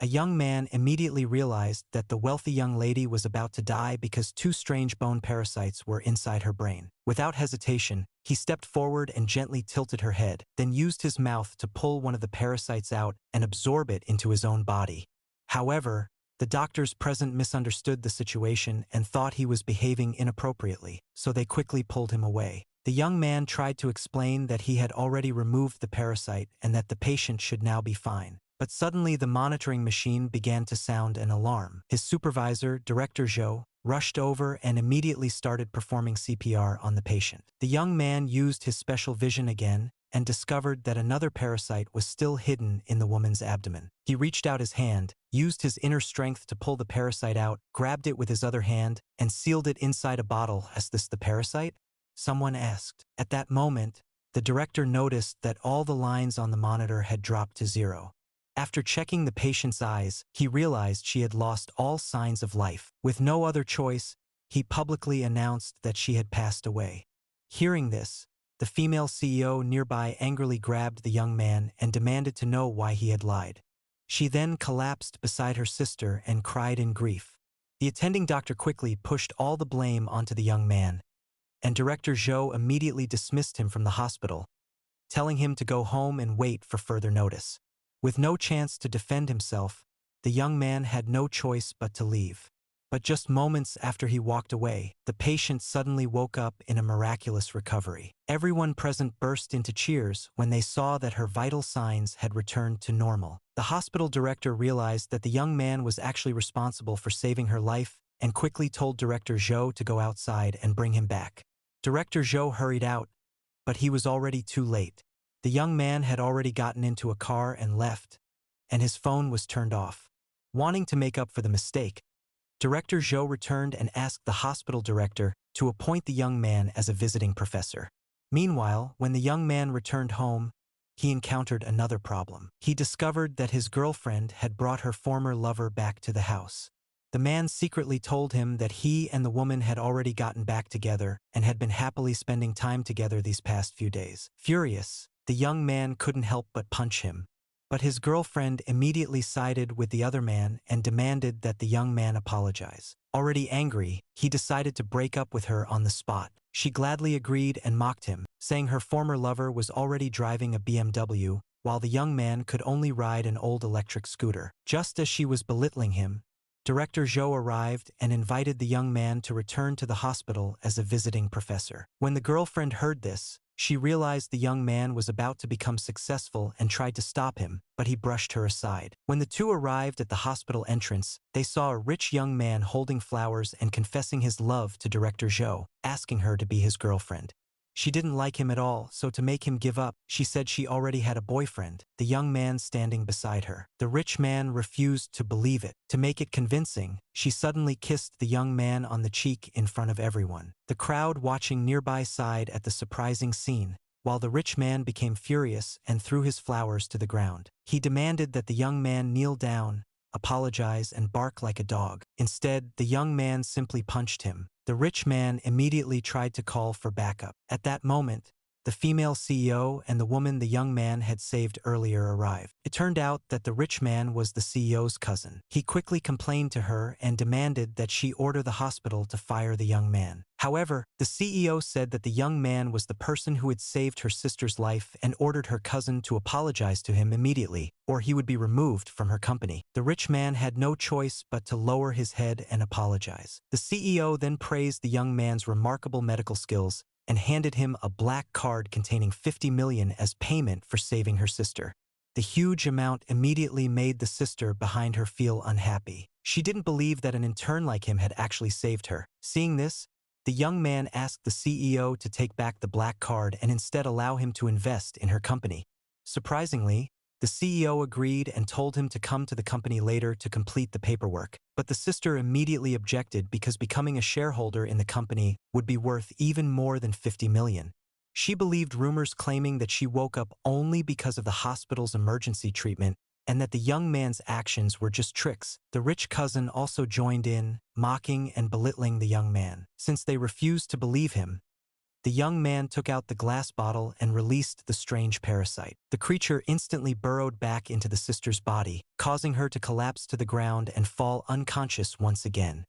a young man immediately realized that the wealthy young lady was about to die because two strange bone parasites were inside her brain. Without hesitation, he stepped forward and gently tilted her head, then used his mouth to pull one of the parasites out and absorb it into his own body. However, the doctors present misunderstood the situation and thought he was behaving inappropriately, so they quickly pulled him away. The young man tried to explain that he had already removed the parasite and that the patient should now be fine. But suddenly the monitoring machine began to sound an alarm. His supervisor, Director Zhou, rushed over and immediately started performing CPR on the patient. The young man used his special vision again and discovered that another parasite was still hidden in the woman's abdomen. He reached out his hand, used his inner strength to pull the parasite out, grabbed it with his other hand, and sealed it inside a bottle. "Is this the parasite?" someone asked. At that moment, the director noticed that all the lines on the monitor had dropped to zero. After checking the patient's eyes, he realized she had lost all signs of life. With no other choice, he publicly announced that she had passed away. Hearing this, the female CEO nearby angrily grabbed the young man and demanded to know why he had lied. She then collapsed beside her sister and cried in grief. The attending doctor quickly pushed all the blame onto the young man, and Director Zhou immediately dismissed him from the hospital, telling him to go home and wait for further notice. With no chance to defend himself, the young man had no choice but to leave. But just moments after he walked away, the patient suddenly woke up in a miraculous recovery. Everyone present burst into cheers when they saw that her vital signs had returned to normal. The hospital director realized that the young man was actually responsible for saving her life and quickly told Director Zhou to go outside and bring him back. Director Zhou hurried out, but he was already too late. The young man had already gotten into a car and left, and his phone was turned off. Wanting to make up for the mistake, Director Zhou returned and asked the hospital director to appoint the young man as a visiting professor. Meanwhile, when the young man returned home, he encountered another problem. He discovered that his girlfriend had brought her former lover back to the house. The man secretly told him that he and the woman had already gotten back together and had been happily spending time together these past few days. Furious, the young man couldn't help but punch him. But his girlfriend immediately sided with the other man and demanded that the young man apologize. Already angry, he decided to break up with her on the spot. She gladly agreed and mocked him, saying her former lover was already driving a BMW, while the young man could only ride an old electric scooter. Just as she was belittling him, Director Zhou arrived and invited the young man to return to the hospital as a visiting professor. When the girlfriend heard this, she realized the young man was about to become successful and tried to stop him, but he brushed her aside. When the two arrived at the hospital entrance, they saw a rich young man holding flowers and confessing his love to Director Zhou, asking her to be his girlfriend. She didn't like him at all, so to make him give up, she said she already had a boyfriend, the young man standing beside her. The rich man refused to believe it. To make it convincing, she suddenly kissed the young man on the cheek in front of everyone. The crowd watching nearby sighed at the surprising scene, while the rich man became furious and threw his flowers to the ground. He demanded that the young man kneel down, apologize, and bark like a dog. Instead, the young man simply punched him. The rich man immediately tried to call for backup. At that moment, the female CEO and the woman the young man had saved earlier arrived. It turned out that the rich man was the CEO's cousin. He quickly complained to her and demanded that she order the hospital to fire the young man. However, the CEO said that the young man was the person who had saved her sister's life and ordered her cousin to apologize to him immediately, or he would be removed from her company. The rich man had no choice but to lower his head and apologize. The CEO then praised the young man's remarkable medical skills and handed him a black card containing 50 million as payment for saving her sister. The huge amount immediately made the sister behind her feel unhappy. She didn't believe that an intern like him had actually saved her. Seeing this, the young man asked the CEO to take back the black card and instead allow him to invest in her company. Surprisingly, the CEO agreed and told him to come to the company later to complete the paperwork. But the sister immediately objected because becoming a shareholder in the company would be worth even more than 50 million. She believed rumors claiming that she woke up only because of the hospital's emergency treatment and that the young man's actions were just tricks. The rich cousin also joined in, mocking and belittling the young man. Since they refused to believe him, The young man took out the glass bottle and released the strange parasite. The creature instantly burrowed back into the sister's body, causing her to collapse to the ground and fall unconscious once again.